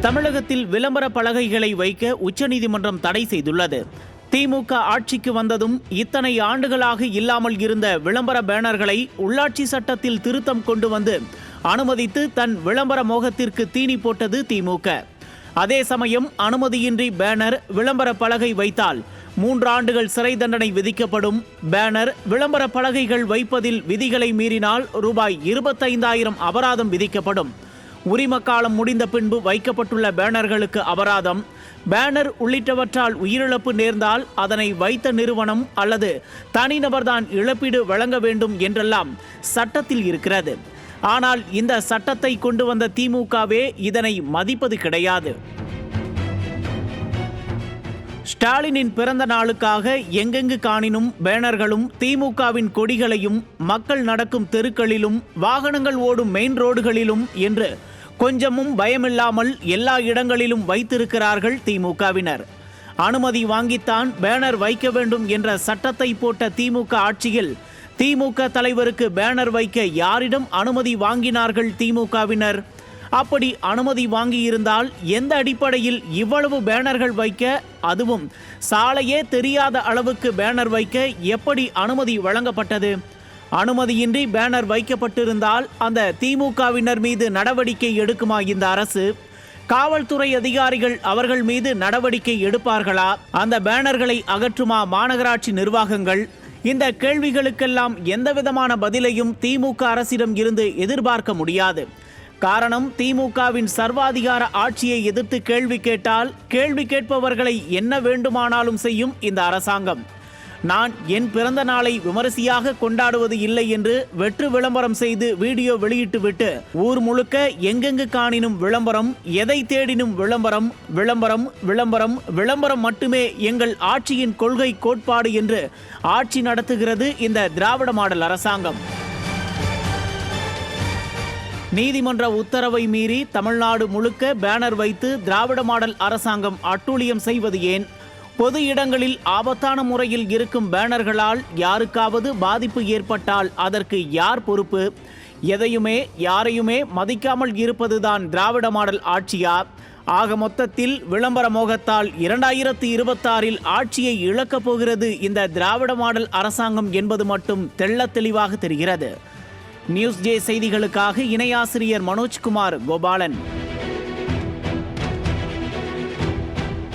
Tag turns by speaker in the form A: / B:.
A: தமிழகத்தில் விளம்பர பலகைகளை வைக்க உச்சநீதிமன்றம் தடை செய்துள்ளது. திமுக ஆட்சிக்கு வந்ததும் இத்தனை ஆண்டுகளாக இல்லாமல் இருந்த விளம்பர பேனர்களை உள்ளாட்சி சட்டத்தில் திருத்தம் கொண்டு வந்து அனுமதித்து தன் விளம்பர மோகத்திற்கு தீனி போட்டது திமுக. அதே சமயம் அனுமதியின்றி பேனர், விளம்பர பலகை வைத்தால் 3 ஆண்டுகள் சிறை தண்டனை விதிக்கப்படும். பேனர், விளம்பர பலகைகள் வைப்பதில் விதிகளை மீறினால் ரூபாய் 25,000 அபராதம் விதிக்கப்படும். உரிம காலம் முடிந்த பின்பு வைக்கப்பட்டுள்ள பேனர்களுக்கு அபராதம். பேனர் உள்ளிட்டவற்றால் உயிரிழப்பு நேர்ந்தால் அதனை வைத்த நிறுவனம் அல்லது தனிநபர்தான் இழப்பீடு வழங்க வேண்டும் என்றெல்லாம் சட்டத்தில் இருக்கிறது. ஆனால் இந்த சட்டத்தை கொண்டு வந்த திமுகவே இதனை மதிப்பது கிடையாது. ஸ்டாலினின் பிறந்த நாளுக்காக எங்கெங்கு காணினும் பேனர்களும் திமுகவின் கொடிகளையும் மக்கள் நடக்கும் தெருக்களிலும் வாகனங்கள் ஓடும் மெயின் ரோடுகளிலும் என்று கொஞ்சமும் பயமில்லாமல் எல்லா இடங்களிலும் வைத்திருக்கிறார்கள் திமுகவினர். அனுமதி வாங்கித்தான் பேனர் வைக்க வேண்டும் என்ற சட்டத்தை போட்ட திமுக ஆட்சியில் திமுக தலைவருக்கு பேனர் வைக்க யாரிடம் அனுமதி வாங்கினார்கள் திமுகவினர்? அப்படி அனுமதி வாங்கியிருந்தால் எந்த அடிப்படையில் இவ்வளவு பேனர்கள் வைக்க, அதுவும் சாலையே தெரியாத அளவுக்கு பேனர் வைக்க எப்படி அனுமதி வழங்கப்பட்டது? அனுமதியின்றி பேனர் வைக்கப்பட்டிருந்தால் அந்த திமுகவினர் மீது நடவடிக்கை எடுக்குமா இந்த அரசு? காவல்துறை அதிகாரிகள் அவர்கள் மீது நடவடிக்கை எடுப்பார்களா? அந்த பேனர்களை அகற்றுமா மாநகராட்சி நிர்வாகங்கள்? இந்த கேள்விகளுக்கெல்லாம் எந்தவிதமான பதிலையும் திமுக அரசிடம் இருந்து எதிர்பார்க்க முடியாது. காரணம், திமுகவின் சர்வாதிகார ஆட்சியை எதிர்த்து கேள்வி கேட்டால் கேள்வி கேட்பவர்களை என்ன வேண்டுமானாலும் செய்யும் இந்த அரசாங்கம். நான் என் பிறந்த நாளை விமரிசையாக கொண்டாடுவது இல்லை என்று வெற்று விளம்பரம் செய்து வீடியோ வெளியிட்டுவிட்டு ஊர் முழுக்க எங்கெங்கு காணினும் விளம்பரம், எதை தேடினும் விளம்பரம், விளம்பரம், விளம்பரம், விளம்பரம் மட்டுமே எங்கள் ஆட்சியின் கொள்கை கோட்பாடு என்று ஆட்சி நடத்துகிறது இந்த திராவிட மாடல் அரசாங்கம். நீதிமன்ற உத்தரவை மீறி தமிழ்நாடு முழுக்க பேனர் வைத்து திராவிட மாடல் அரசாங்கம் அட்டூழியம் செய்வது ஏன்? பொது இடங்களில் ஆபத்தான முறையில் இருக்கும் பேனர்களால் யாருக்காவது பாதிப்பு ஏற்பட்டால் அதற்கு யார் பொறுப்பு? எதையுமே யாரையுமே மதிக்காமல் இருப்பதுதான் திராவிட மாடல் ஆட்சியா? ஆக மொத்தத்தில் விளம்பர மோகத்தால் 2026 ஆட்சியை இழக்கப் போகிறது இந்த திராவிட மாடல் அரசாங்கம் என்பது மட்டும் தெள்ளத் தெளிவாக தெரிகிறது. நியூஸ் ஜே செய்திகளுக்காக இணையாசிரியர் மனோஜ்குமார் கோபாலன்.